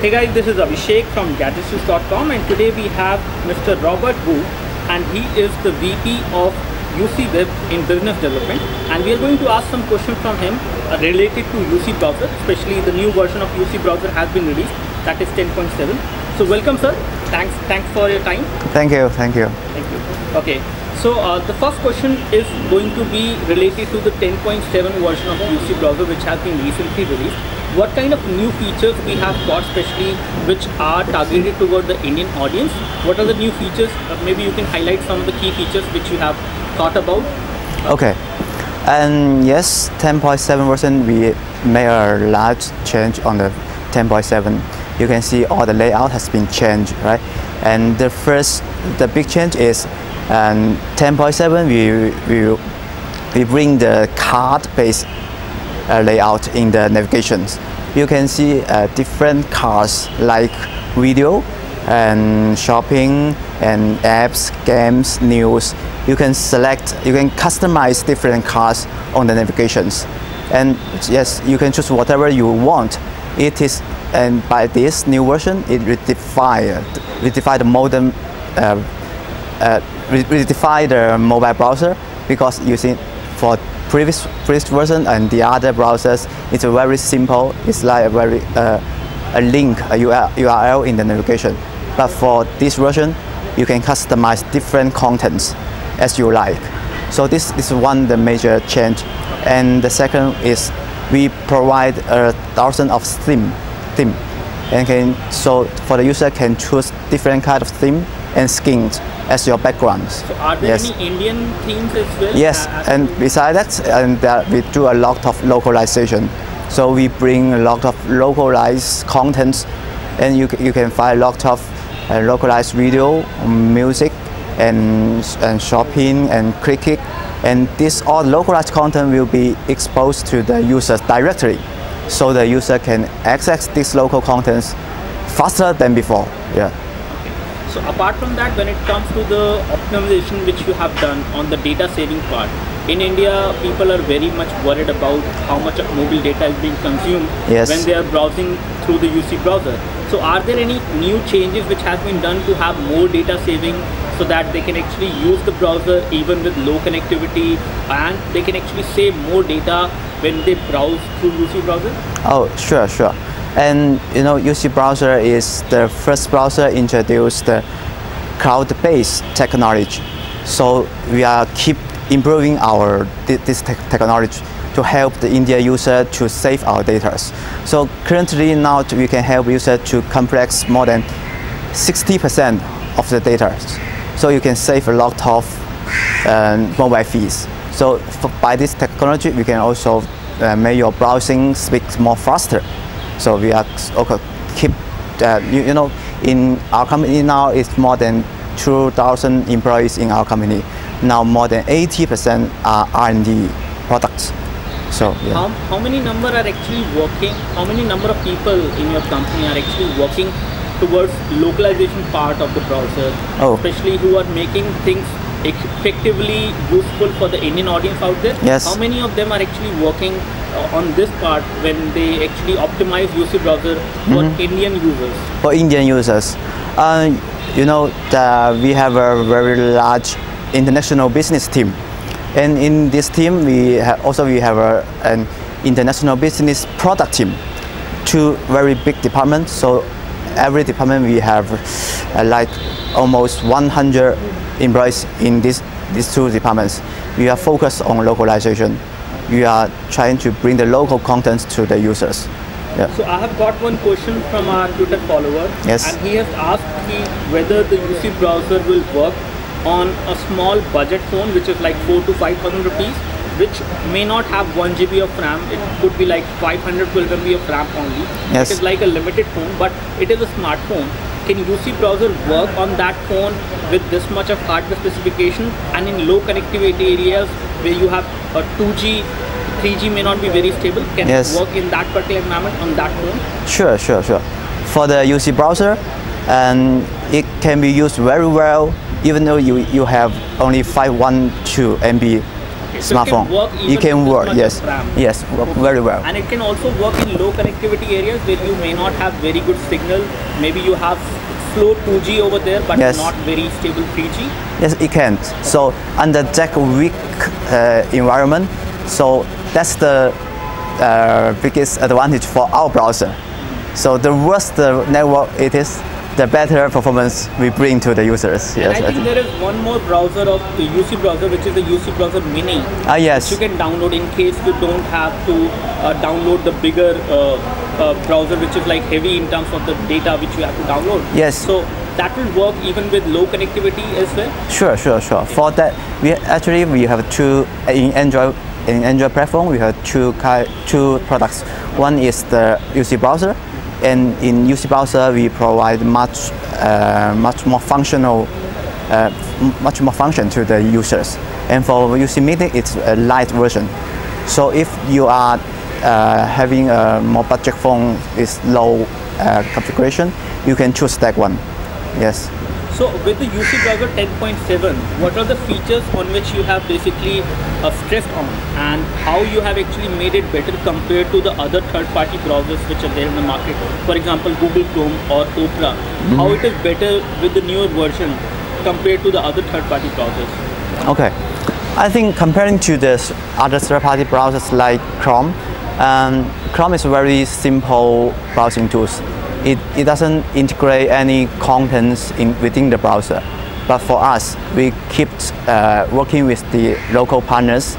Hey guys, this is Abhishek from gadgetsjuice.com, and today we have Mr. Robert Wu, and he is the VP of UC Web in Business Development, and we are going to ask some questions from him related to UC Browser, especially the new version of UC Browser has been released, that is 10.7. So welcome sir, thanks for your time. Thank you. Thank you. Okay, so the first question is going to be related to the 10.7 version of UC Browser which has been recently released. What kind of new features we have got, especially which are targeted toward the Indian audience? What are the new features? Maybe you can highlight some of the key features which you have thought about. Okay, and yes, 10.7 version we made a large change on the 10.7. You can see all the layout has been changed, right? And the big change is 10.7 we bring the card-based layout in the navigations. You can see different cards like video and shopping and apps, games, news. You can customize different cards on the navigations. And yes, you can choose whatever you want. And by this new version, it redefine the mobile browser, because using for previous version and the other browsers, it's a very simple. It's like a link, a URL in the navigation. But for this version, you can customize different contents as you like. So this is the major change. And the second is we provide 1,000 of theme, and so for the user can choose different kind of theme and skins as your backgrounds. So are there any Indian themes as well? Yes, and besides that, we do a lot of localization. So we bring a lot of localized contents, and you can find a lot of localized video, music, and shopping and cricket. And this all localized content will be exposed to the users directly, so the user can access these local contents faster than before. Yeah. So apart from that, when it comes to the optimization which you have done on the data saving part, in India people are very much worried about how much of mobile data is being consumed when they are browsing through the UC browser. So are there any new changes which have been done to have more data saving, so that they can actually use the browser even with low connectivity, and they can actually save more data when they browse through UC browser? Oh, sure. And UC browser is the first browser introduced the cloud-based technology. So we are keep improving this technology to help the India user to save our data. So currently now we can help user to compress more than 60% of the data. So you can save a lot of mobile fees. So by this technology, we can also make your browsing speed more faster. So we are keep in our company now it's more than 2,000 employees in our company. Now more than 80% are R&D products. So yeah. How many number are actually working? How many number of people in your company are actually working towards localization part of the browser, especially who are making things effectively useful for the Indian audience out there? Yes. How many of them are actually working on this part when they actually optimize UC browser for Indian users? For Indian users, we have a very large international business team, and in this team we have an international business product team, two very big departments. So every department we have like almost 100 employees in these two departments. We are focused on localization. We are trying to bring the local contents to the users. Yeah. So I have got one question from our Twitter follower. Yes. And he has asked me whether the UC browser will work on a small budget phone, which is like 4,000 to 5,000 rupees, which may not have 1 GB of RAM. It could be like 512 MB of RAM only. Yes. It is like a limited phone, but it is a smartphone. Can UC browser work on that phone with this much of hardware specification, and in low connectivity areas where you have a 2G, 3G may not be very stable? Can it work in that particular environment on that phone? Sure. For the UC browser, and it can be used very well, even though you have only 512 MB smartphone. You can work yes, yes, work very well. And it can also work in low connectivity areas where you may not have very good signal. Maybe you have slow 2G over there, but not very stable 3G. Yes, it can. So under that weak environment, so that's the biggest advantage for our browser. So the worse the network it is, the better performance we bring to the users. And I think there is one more browser of the UC browser, which is the UC browser mini. Yes. Which you can download in case you don't have to download the bigger browser, which is like heavy in terms of the data which you have to download. Yes. So that will work even with low connectivity as well? Sure. For that, we have two in Android platform. We have two products. One is the UC browser, and in UC browser we provide much more function to the users. And for UC Meeting, it's a light version. So if you are having a more budget phone with low configuration, you can choose that one. Yes. So with the UC browser 10.7, what are the features on which you have basically stressed on, and how you have actually made it better compared to the other third-party browsers which are there in the market? For example, Google Chrome or Opera. How it is better with the newer version compared to the other third-party browsers? Okay. I think comparing to the other third-party browsers like Chrome, Chrome is a very simple browsing tools. It doesn't integrate any contents within the browser. But for us, we keep working with the local partners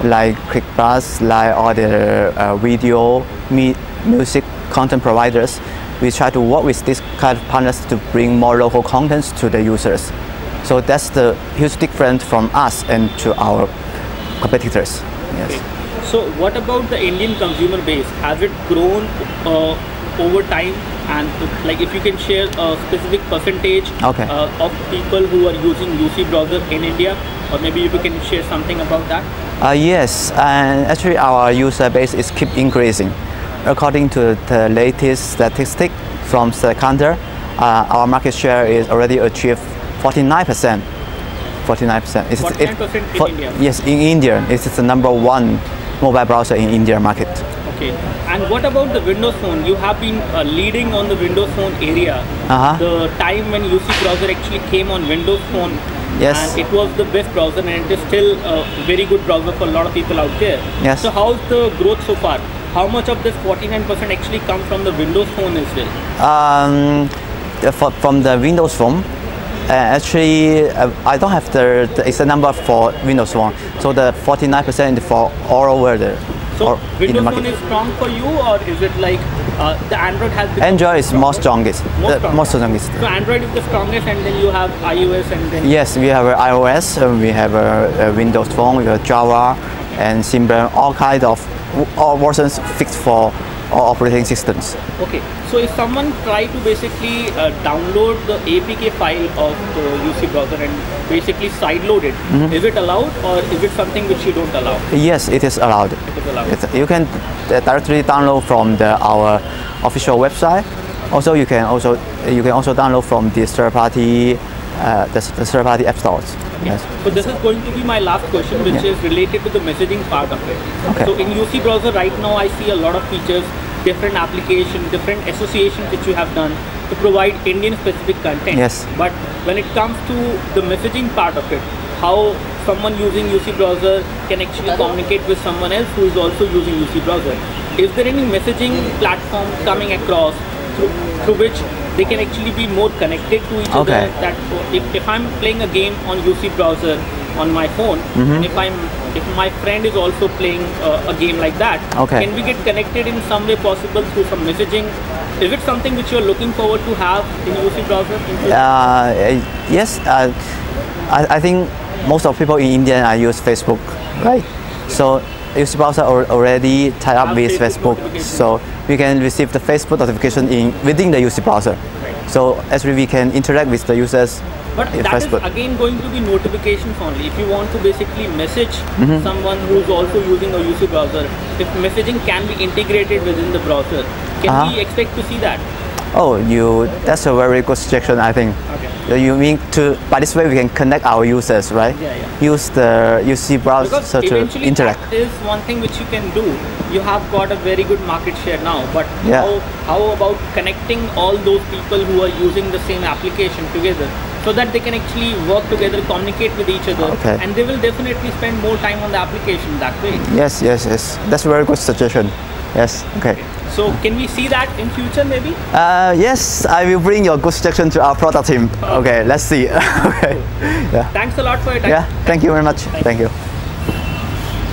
like ClickBus, like all the video, music content providers. We try to work with these kind of partners to bring more local contents to the users. So that's the huge difference from us and to our competitors. Yes. Okay. So what about the Indian consumer base? Has it grown over time? And like if you can share a specific percentage of people who are using UC browser in India, or maybe if you can share something about that. Yes, and actually our user base is keep increasing. According to the latest statistic from StatCounter, our market share is already achieved 49%. 49%. 49% in India? Yes, in India. It's the #1 mobile browser in India market. Okay. And what about the Windows Phone? You have been leading on the Windows Phone area. The time when UC browser actually came on Windows Phone, and it was the best browser, and it is still a very good browser for a lot of people out there. Yes. So how's the growth so far? How much of this 49% actually comes from the Windows Phone as well? From the Windows Phone, actually, I don't have the exact number for Windows Phone. So the 49% for all over the. So Windows Phone is strong for you, or is it like the Android has become Android is most strongest. Most strongest. So Android is the strongest, and then you have iOS, and then. Yes, we have iOS, we have a Windows Phone, we have Java, and Symbian, all kinds of versions fixed for all operating systems. Okay, so if someone try to basically download the APK file of the UC browser and basically sideload it, is it allowed, or is it something which you don't allow? Yes, it is allowed. It is allowed. You can directly download from our official website. Also, you can also download from the third-party app stores. Yes. So this is going to be my last question, which is related to the messaging part of it. Okay. So in UC browser right now, I see a lot of features, different applications, different associations which you have done to provide Indian specific content. Yes. But when it comes to the messaging part of it, how someone using UC browser can actually communicate with someone else who is also using UC browser. Is there any messaging platform coming across through which they can actually be more connected to each other? That if I'm playing a game on UC browser on my phone, and if my friend is also playing a game like that, can we get connected in some way possible through some messaging? Is it something which you're looking forward to have in UC browser? Yes, I think most of people in India use Facebook, right? So UC browser already tied up with Facebook, so we can receive the Facebook notification within the UC browser. So actually we can interact with the users. But that Facebook is again going to be notifications only. If you want to basically message someone who's also using a UC browser, if messaging can be integrated within the browser, can we expect to see that? Oh, that's a very good suggestion, I think. Okay. You mean by this way we can connect our users, right? Yeah. Use the UC browser to interact. That is one thing which you can do. You have got a very good market share now, but how about connecting all those people who are using the same application together so that they can actually work together, communicate with each other, and they will definitely spend more time on the application that way. Yes. That's a very good suggestion. Yes. Okay. So can we see that in future maybe? Yes, I will bring your good suggestion to our product team. Okay, let's see. Okay. Thanks a lot for your time. Yeah, thank you very much. Thank you.